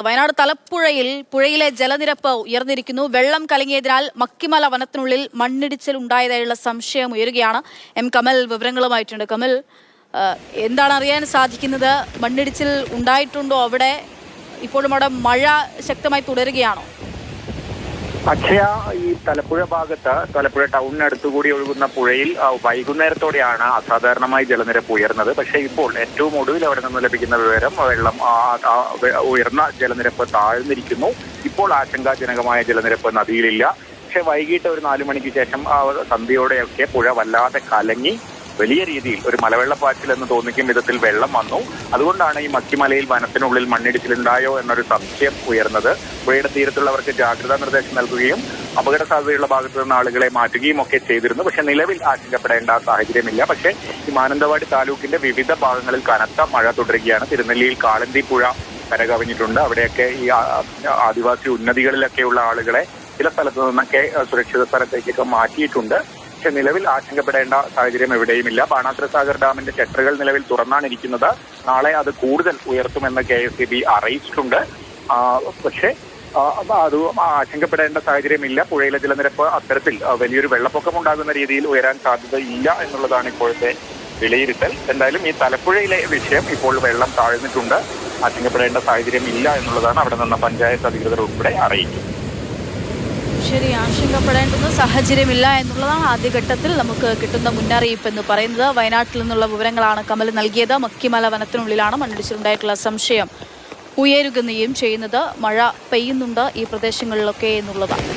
വയനാട് തലപ്പുഴയിൽ പുഴയിലെ ജലനിരപ്പ് ഉയർന്നിരിക്കുന്നു. വെള്ളം കലങ്ങിയതിനാൽ മക്കിമല വനത്തിനുള്ളിൽ മണ്ണിടിച്ചിൽ ഉണ്ടായതായുള്ള സംശയം ഉയരുകയാണ്. എം കമൽ വിവരങ്ങളുമായിട്ടുണ്ട്. കമൽ, എന്താണ് അറിയാൻ സാധിക്കുന്നത്? മണ്ണിടിച്ചിൽ ഉണ്ടായിട്ടുണ്ടോ അവിടെ? ഇപ്പോഴും അവിടെ മഴ ശക്തമായി തുടരുകയാണോ? അക്ഷയ, ഈ തലപ്പുഴ ഭാഗത്ത് തലപ്പുഴ ടൗണിനടുത്തുകൂടി ഒഴുകുന്ന പുഴയിൽ വൈകുന്നേരത്തോടെയാണ് അസാധാരണമായി ജലനിരപ്പ് ഉയർന്നത്. പക്ഷേ ഇപ്പോൾ ഏറ്റവും ഒടുവിൽ അവിടെ നിന്ന് ലഭിക്കുന്ന വിവരം വെള്ളം ഉയർന്ന ജലനിരപ്പ് താഴ്ന്നിരിക്കുന്നു. ഇപ്പോൾ ആശങ്കാജനകമായ ജലനിരപ്പ് നദിയിലില്ല. പക്ഷേ വൈകിട്ട് ഒരു 4 മണിക്ക് ശേഷം സന്ധ്യയോടെയൊക്കെ പുഴ വല്ലാതെ കലങ്ങി വലിയ രീതിയിൽ ഒരു മലവെള്ളപ്പാച്ചിൽ എന്ന് തോന്നിക്കും വിധത്തിൽ വെള്ളം വന്നു. അതുകൊണ്ടാണ് ഈ മക്കിമലയിൽ വനത്തിനുള്ളിൽ മണ്ണിടിച്ചിലുണ്ടായോ എന്നൊരു സംശയം ഉയർന്നത്. പുഴയുടെ തീരത്തുള്ളവർക്ക് ജാഗ്രതാ നിർദ്ദേശം നൽകുകയും അപകട സാധ്യതയുള്ള ഭാഗത്തു നിന്ന് ആളുകളെ മാറ്റുകയും ഒക്കെ ചെയ്തിരുന്നു. പക്ഷെ നിലവിൽ ആശങ്കപ്പെടേണ്ട സാഹചര്യമില്ല. പക്ഷേ ഈ മാനന്തവാടി താലൂക്കിന്റെ വിവിധ ഭാഗങ്ങളിൽ കനത്ത മഴ തുടരുകയാണ്. തിരുനെല്ലിയിൽ കാളന്തി പുഴ കരകവിഞ്ഞിട്ടുണ്ട്. അവിടെയൊക്കെ ഈ ആദിവാസി ഉന്നതികളിലൊക്കെയുള്ള ആളുകളെ ചില സ്ഥലത്തു നിന്നൊക്കെ സുരക്ഷിത സ്ഥലത്തേക്കൊക്കെ മാറ്റിയിട്ടുണ്ട്. പക്ഷെ നിലവിൽ ആശങ്കപ്പെടേണ്ട സാഹചര്യം എവിടെയുമില്ല. ബാണാസുര സാഗർ ഡാമിന്റെ ഷട്ടറുകൾ നിലവിൽ തുറന്നാണിരിക്കുന്നത്. നാളെ അത് കൂടുതൽ ഉയർത്തുമെന്ന് KSEB അറിയിച്ചിട്ടുണ്ട്. പക്ഷേ അത് ആശങ്കപ്പെടേണ്ട സാഹചര്യമില്ല. പുഴയിലെ ജലനിരപ്പ് അത്തരത്തിൽ വലിയൊരു വെള്ളപ്പൊക്കം ഉണ്ടാകുന്ന രീതിയിൽ ഉയരാൻ സാധ്യതയില്ല എന്നുള്ളതാണ് ഇപ്പോഴത്തെ വിലയിരുത്തൽ. എന്തായാലും ഈ തലപ്പുഴയിലെ വിഷയം ഇപ്പോൾ വെള്ളം താഴ്ന്നിട്ടുണ്ട്. ആശങ്കപ്പെടേണ്ട സാഹചര്യം ഇല്ല എന്നുള്ളതാണ് അവിടെ നിന്ന് പഞ്ചായത്ത് അധികൃതർ ഉൾപ്പെടെ അറിയിക്കുന്നത്. ശരി, ആശങ്കപ്പെടേണ്ടുന്ന സാഹചര്യമില്ല എന്നുള്ളതാണ് ആദ്യഘട്ടത്തിൽ നമുക്ക് കിട്ടുന്ന മുന്നറിയിപ്പ് എന്ന് പറയുന്നത്. വയനാട്ടിൽ നിന്നുള്ള വിവരങ്ങളാണ് കമൽ നൽകിയത്. മക്കിമല വനത്തിനുള്ളിലാണ് മണ്ണിടിച്ചിലുണ്ടായിട്ടുള്ള സംശയം ഉയരുകയും ചെയ്യുന്നത്. മഴ പെയ്യുന്നുണ്ട് ഈ പ്രദേശങ്ങളിലൊക്കെ എന്നുള്ളതാണ്.